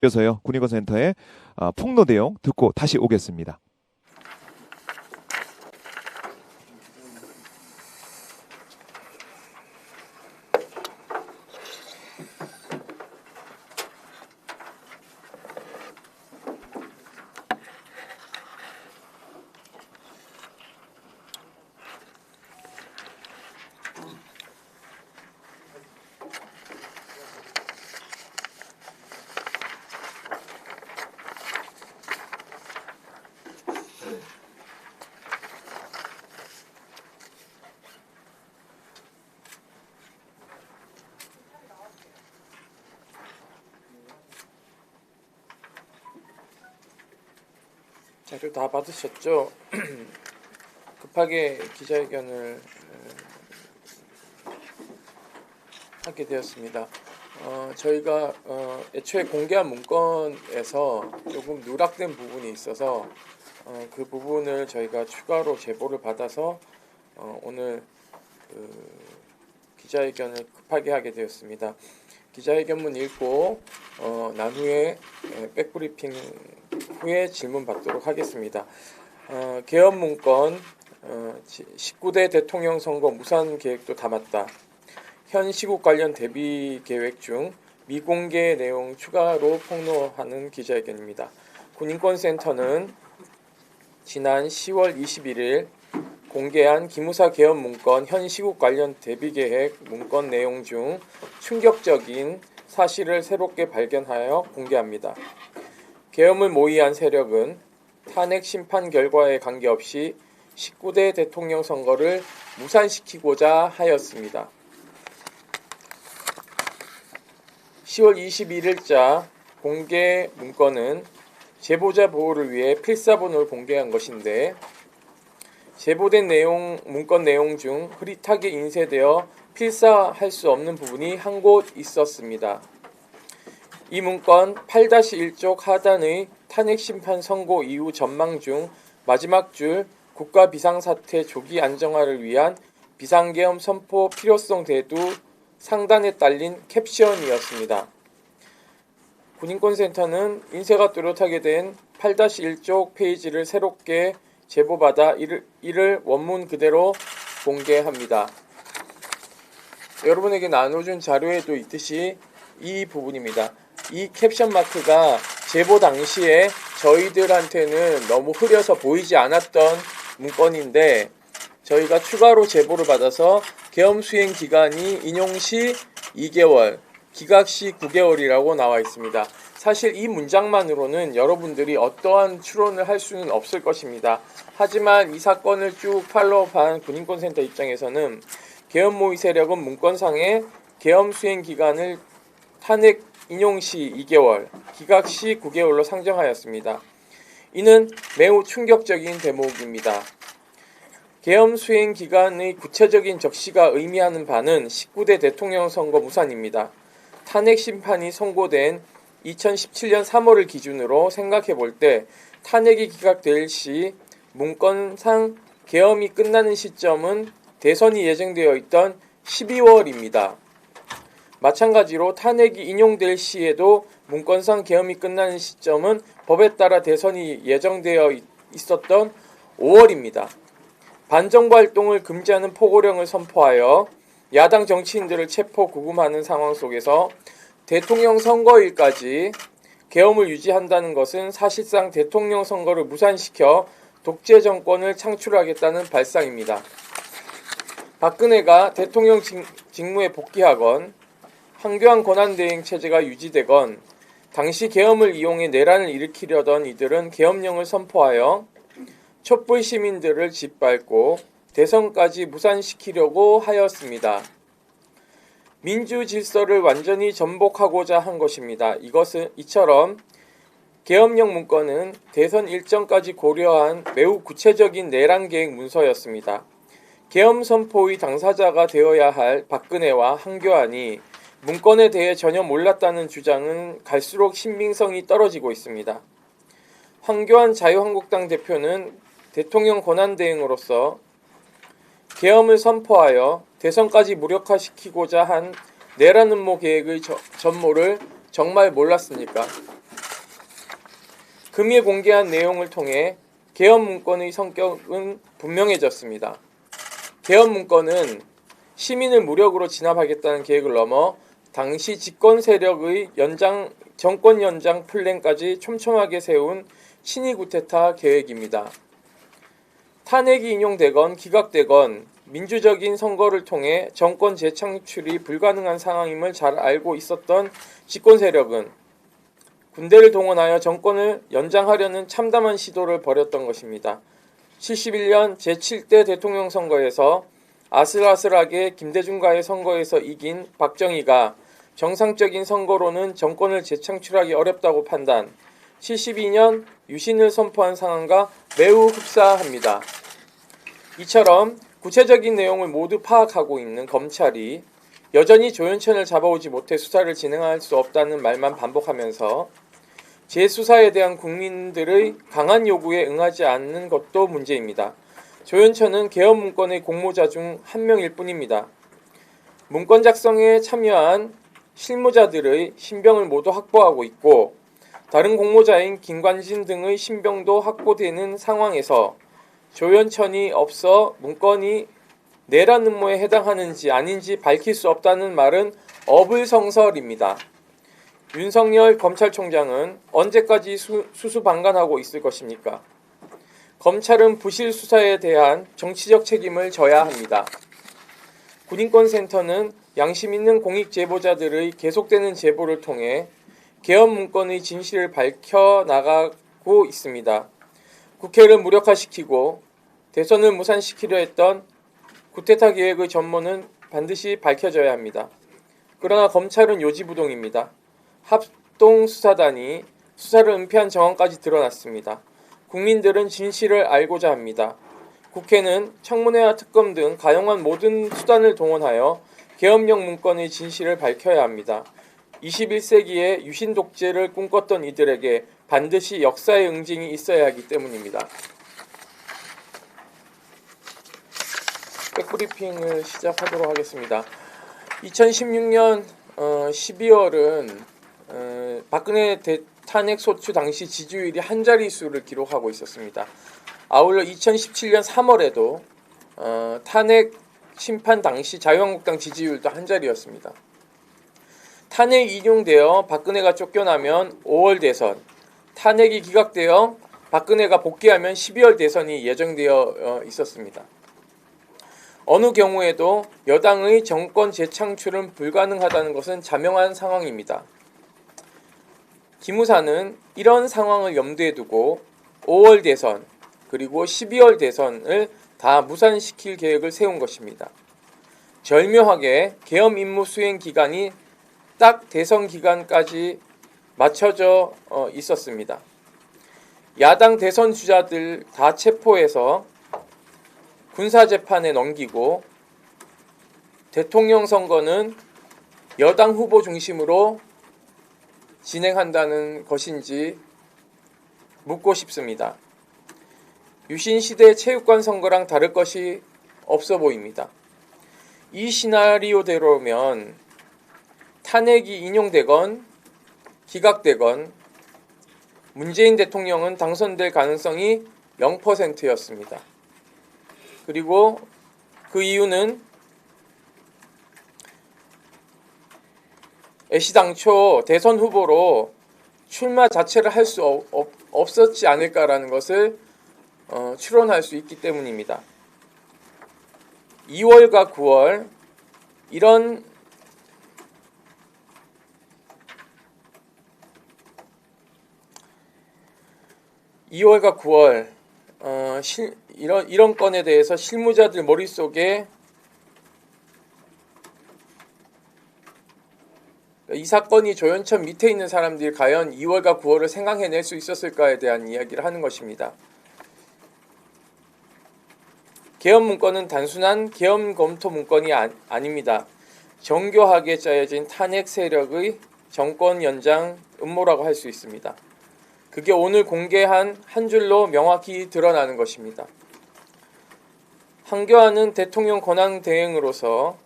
이어서요 군인권센터의 폭로 내용 듣고 다시 오겠습니다. 자료 다 받으셨죠? 급하게 기자회견을 하게 되었습니다. 저희가 애초에 공개한 문건에서 조금 누락된 부분이 있어서 그 부분을 저희가 추가로 제보를 받아서 오늘 기자회견을 급하게 하게 되었습니다. 기자회견문 읽고 난 후에 백브리핑 후에 질문 받도록 하겠습니다. 개헌 문건 19대 대통령 선거 무산 계획도 담았다. 현 시국 관련 대비 계획 중 미공개 내용 추가로 폭로하는 기자회견입니다. 군인권센터는 지난 10월 21일 공개한 기무사 개헌 문건 현 시국 관련 대비 계획 문건 내용 중 충격적인 사실을 새롭게 발견하여 공개합니다. 계엄을 모의한 세력은 탄핵 심판 결과에 관계없이 19대 대통령 선거를 무산시키고자 하였습니다. 10월 21일자 공개 문건은 제보자 보호를 위해 필사본을 공개한 것인데 제보된 문건 내용 중 흐릿하게 인쇄되어 필사할 수 없는 부분이 한 곳 있었습니다. 이 문건 8-1쪽 하단의 탄핵심판 선고 이후 전망 중 마지막 줄 국가 비상사태 조기 안정화를 위한 비상계엄 선포 필요성 대두 상단에 딸린 캡션이었습니다. 군인권센터는 인쇄가 뚜렷하게 된 8-1쪽 페이지를 새롭게 제보받아 이를 원문 그대로 공개합니다. 여러분에게 나눠준 자료에도 있듯이 이 부분입니다. 이 캡션 마크가 제보 당시에 저희들한테는 너무 흐려서 보이지 않았던 문건인데 저희가 추가로 제보를 받아서 계엄 수행 기간이 인용시 2개월, 기각시 9개월이라고 나와 있습니다. 사실 이 문장만으로는 여러분들이 어떠한 추론을 할 수는 없을 것입니다. 하지만 이 사건을 쭉 팔로우한 군인권센터 입장에서는 계엄 모의 세력은 문건상에 계엄 수행 기간을 탄핵 인용시 2개월, 기각시 9개월로 상정하였습니다. 이는 매우 충격적인 대목입니다. 계엄 수행 기간의 구체적인 적시가 의미하는 바는 19대 대통령 선거 무산입니다. 탄핵 심판이 선고된 2017년 3월을 기준으로 생각해 볼 때 탄핵이 기각될 시 문건상 계엄이 끝나는 시점은 대선이 예정되어 있던 12월입니다. 마찬가지로 탄핵이 인용될 시에도 문건상 계엄이 끝나는 시점은 법에 따라 대선이 예정되어 있었던 5월입니다. 반정부 활동을 금지하는 포고령을 선포하여 야당 정치인들을 체포 구금하는 상황 속에서 대통령 선거일까지 계엄을 유지한다는 것은 사실상 대통령 선거를 무산시켜 독재 정권을 창출하겠다는 발상입니다. 박근혜가 대통령 직무에 복귀하건 황교안 권한대행 체제가 유지되건 당시 계엄을 이용해 내란을 일으키려던 이들은 계엄령을 선포하여 촛불 시민들을 짓밟고 대선까지 무산시키려고 하였습니다. 민주 질서를 완전히 전복하고자 한 것입니다. 이처럼 계엄령 문건은 대선 일정까지 고려한 매우 구체적인 내란 계획 문서였습니다. 계엄 선포의 당사자가 되어야 할 박근혜와 황교안이 문건에 대해 전혀 몰랐다는 주장은 갈수록 신빙성이 떨어지고 있습니다. 황교안 자유한국당 대표는 대통령 권한대행으로서 계엄을 선포하여 대선까지 무력화시키고자 한 내란 음모 계획의 전모를 정말 몰랐습니까? 금일 공개한 내용을 통해 개헌 문건의 성격은 분명해졌습니다. 개헌 문건은 시민을 무력으로 진압하겠다는 계획을 넘어 당시 집권 세력의 정권 연장 플랜까지 촘촘하게 세운 신의 구테타 계획입니다. 탄핵이 인용되건 기각되건 민주적인 선거를 통해 정권 재창출이 불가능한 상황임을 잘 알고 있었던 집권 세력은 군대를 동원하여 정권을 연장하려는 참담한 시도를 벌였던 것입니다. 71년 제7대 대통령 선거에서 아슬아슬하게 김대중과의 선거에서 이긴 박정희가 정상적인 선거로는 정권을 재창출하기 어렵다고 판단, 72년 유신을 선포한 상황과 매우 흡사합니다. 이처럼 구체적인 내용을 모두 파악하고 있는 검찰이 여전히 조현천을 잡아오지 못해 수사를 진행할 수 없다는 말만 반복하면서 재수사에 대한 국민들의 강한 요구에 응하지 않는 것도 문제입니다. 조현천은 개헌 문건의 공모자 중 한 명일 뿐입니다. 문건 작성에 참여한 실무자들의 신병을 모두 확보하고 있고 다른 공모자인 김관진 등의 신병도 확보되는 상황에서 조현천이 없어 문건이 내란 음모에 해당하는지 아닌지 밝힐 수 없다는 말은 어불성설입니다. 윤석열 검찰총장은 언제까지 수수방관하고 있을 것입니까? 검찰은 부실 수사에 대한 정치적 책임을 져야 합니다. 군인권센터는 양심 있는 공익 제보자들의 계속되는 제보를 통해 개헌 문건의 진실을 밝혀나가고 있습니다. 국회를 무력화시키고 대선을 무산시키려 했던 구테타 계획의 전모는 반드시 밝혀져야 합니다. 그러나 검찰은 요지부동입니다. 합동수사단이 수사를 은폐한 정황까지 드러났습니다. 국민들은 진실을 알고자 합니다. 국회는 청문회와 특검 등 가용한 모든 수단을 동원하여 계엄령 문건의 진실을 밝혀야 합니다. 21세기에 유신 독재를 꿈꿨던 이들에게 반드시 역사의 응징이 있어야 하기 때문입니다. 백브리핑을 시작하도록 하겠습니다. 2016년 12월은 박근혜 탄핵 소추 당시 지지율이 한 자릿수를 기록하고 있었습니다. 아울러 2017년 3월에도 탄핵 심판 당시 자유한국당 지지율도 한 자리였습니다. 탄핵이 인용되어 박근혜가 쫓겨나면 5월 대선, 탄핵이 기각되어 박근혜가 복귀하면 12월 대선이 예정되어 있었습니다. 어느 경우에도 여당의 정권 재창출은 불가능하다는 것은 자명한 상황입니다. 기무사는 이런 상황을 염두에 두고 5월 대선 그리고 12월 대선을 다 무산시킬 계획을 세운 것입니다. 절묘하게 계엄 임무 수행 기간이 딱 대선 기간까지 맞춰져 있었습니다. 야당 대선 주자들 다 체포해서 군사재판에 넘기고 대통령 선거는 여당 후보 중심으로 진행한다는 것인지 묻고 싶습니다. 유신시대 체육관 선거랑 다를 것이 없어 보입니다. 이 시나리오대로면 탄핵이 인용되건 기각되건 문재인 대통령은 당선될 가능성이 0%였습니다. 그리고 그 이유는 애시당초 대선 후보로 출마 자체를 할 수 없었지 않을까라는 것을 추론할 수 있기 때문입니다. 2월과 9월 이런 이런 건에 대해서 실무자들 머릿속에 이 사건이 조현천 밑에 있는 사람들이 과연 2월과 9월을 생각해낼 수 있었을까에 대한 이야기를 하는 것입니다. 계엄 문건은 단순한 계엄 검토 문건이 아닙니다. 정교하게 짜여진 탄핵 세력의 정권 연장 음모라고 할 수 있습니다. 그게 오늘 공개한 한 줄로 명확히 드러나는 것입니다. 황교안은 대통령 권한 대행으로서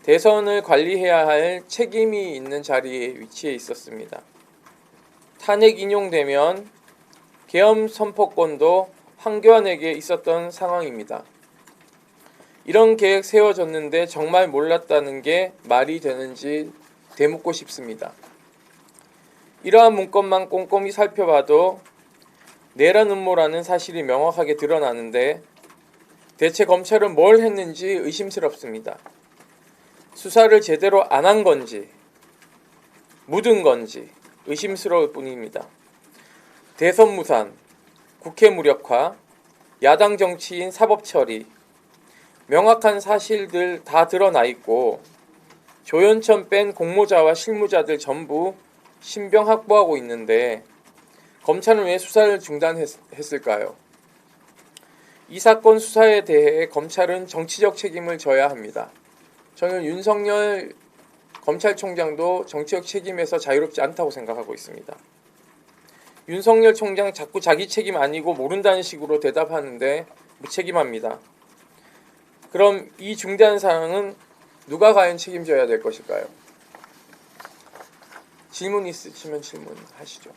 대선을 관리해야 할 책임이 있는 자리에 위치해 있었습니다. 탄핵 인용되면 계엄 선포권도 황교안에게 있었던 상황입니다. 이런 계획 세워졌는데 정말 몰랐다는 게 말이 되는지 되묻고 싶습니다. 이러한 문건만 꼼꼼히 살펴봐도 내란 음모라는 사실이 명확하게 드러나는데 대체 검찰은 뭘 했는지 의심스럽습니다. 수사를 제대로 안 한 건지 묻은 건지 의심스러울 뿐입니다. 대선 무산, 국회 무력화, 야당 정치인 사법 처리, 명확한 사실들 다 드러나 있고 조현천 뺀 공모자와 실무자들 전부 신병 확보하고 있는데 검찰은 왜 수사를 중단했을까요? 이 사건 수사에 대해 검찰은 정치적 책임을 져야 합니다. 저는 윤석열 검찰총장도 정치적 책임에서 자유롭지 않다고 생각하고 있습니다. 윤석열 총장 자꾸 자기 책임 아니고 모른다는 식으로 대답하는데 무책임합니다. 그럼 이 중대한 사항은 누가 과연 책임져야 될 것일까요? 질문 있으시면 질문하시죠.